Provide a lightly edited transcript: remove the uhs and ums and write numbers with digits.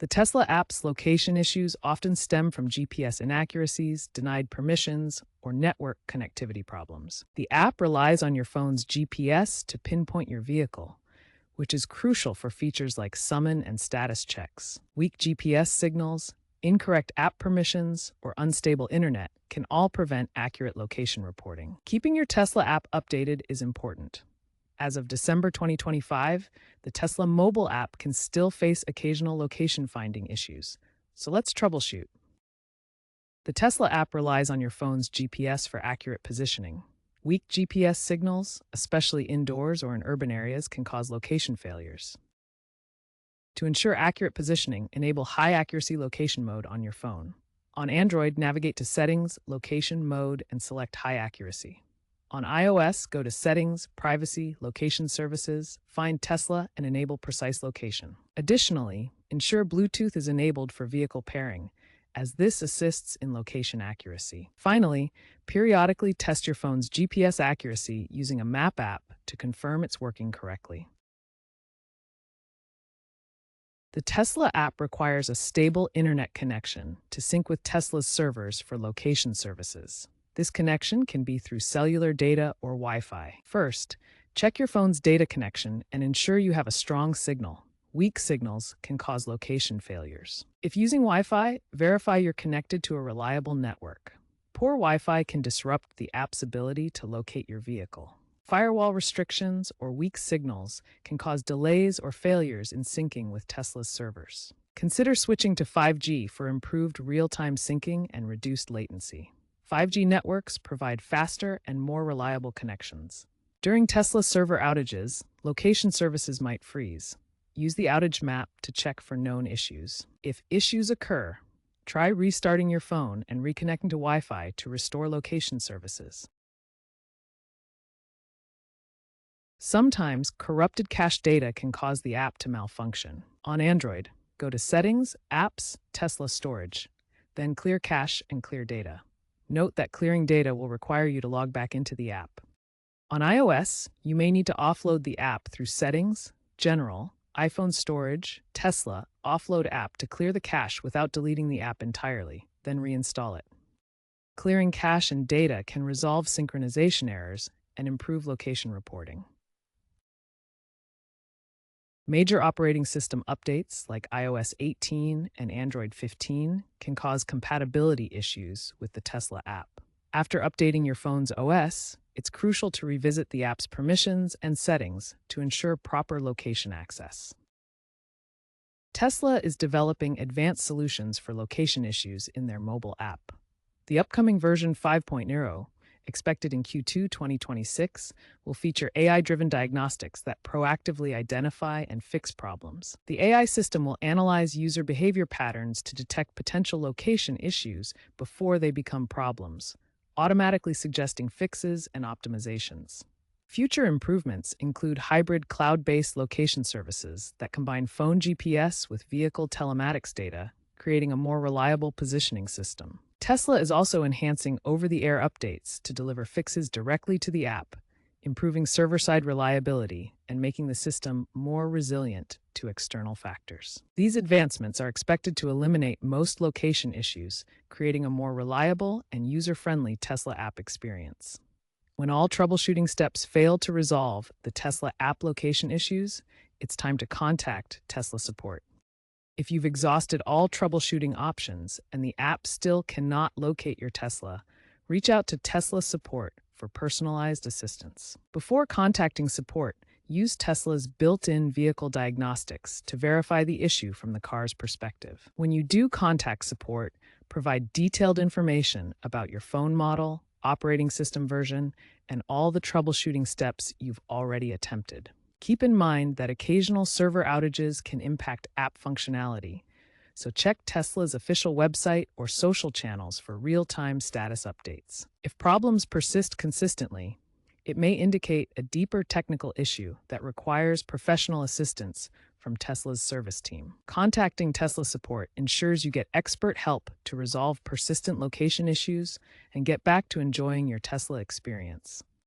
The Tesla app's location issues often stem from GPS inaccuracies, denied permissions, or network connectivity problems. The app relies on your phone's GPS to pinpoint your vehicle, which is crucial for features like summon and status checks. Weak GPS signals, incorrect app permissions, or unstable internet can all prevent accurate location reporting. Keeping your Tesla app updated is important. As of December 2025, the Tesla mobile app can still face occasional location finding issues. So let's troubleshoot. The Tesla app relies on your phone's GPS for accurate positioning. Weak GPS signals, especially indoors or in urban areas, can cause location failures. To ensure accurate positioning, enable high-accuracy location mode on your phone. On Android, navigate to Settings, Location Mode, and select High Accuracy. On iOS, go to Settings, Privacy, Location Services, find Tesla, and enable precise location. Additionally, ensure Bluetooth is enabled for vehicle pairing, as this assists in location accuracy. Finally, periodically test your phone's GPS accuracy using a map app to confirm it's working correctly. The Tesla app requires a stable internet connection to sync with Tesla's servers for location services. This connection can be through cellular data or Wi-Fi. First, check your phone's data connection and ensure you have a strong signal. Weak signals can cause location failures. If using Wi-Fi, verify you're connected to a reliable network. Poor Wi-Fi can disrupt the app's ability to locate your vehicle. Firewall restrictions or weak signals can cause delays or failures in syncing with Tesla's servers. Consider switching to 5G for improved real-time syncing and reduced latency. 5G networks provide faster and more reliable connections. During Tesla server outages, location services might freeze. Use the outage map to check for known issues. If issues occur, try restarting your phone and reconnecting to Wi-Fi to restore location services. Sometimes, corrupted cache data can cause the app to malfunction. On Android, go to Settings, Apps, Tesla Storage, then Clear Cache and Clear Data. Note that clearing data will require you to log back into the app. On iOS, you may need to offload the app through Settings, General, iPhone Storage, Tesla, Offload App to clear the cache without deleting the app entirely, then reinstall it. Clearing cache and data can resolve synchronization errors and improve location reporting. Major operating system updates like iOS 18 and Android 15 can cause compatibility issues with the Tesla app. After updating your phone's OS, it's crucial to revisit the app's permissions and settings to ensure proper location access. Tesla is developing advanced solutions for location issues in their mobile app. The upcoming version 5.0, expected in Q2 2026, will feature AI-driven diagnostics that proactively identify and fix problems. The AI system will analyze user behavior patterns to detect potential location issues before they become problems, automatically suggesting fixes and optimizations. Future improvements include hybrid cloud-based location services that combine phone GPS with vehicle telematics data, creating a more reliable positioning system. Tesla is also enhancing over-the-air updates to deliver fixes directly to the app, improving server-side reliability and making the system more resilient to external factors. These advancements are expected to eliminate most location issues, creating a more reliable and user-friendly Tesla app experience. When all troubleshooting steps fail to resolve the Tesla app location issues, it's time to contact Tesla support. If you've exhausted all troubleshooting options and the app still cannot locate your Tesla, reach out to Tesla support for personalized assistance. Before contacting support, use Tesla's built-in vehicle diagnostics to verify the issue from the car's perspective. When you do contact support, provide detailed information about your phone model, operating system version, and all the troubleshooting steps you've already attempted. Keep in mind that occasional server outages can impact app functionality, so check Tesla's official website or social channels for real-time status updates. If problems persist consistently, it may indicate a deeper technical issue that requires professional assistance from Tesla's service team. Contacting Tesla support ensures you get expert help to resolve persistent location issues and get back to enjoying your Tesla experience.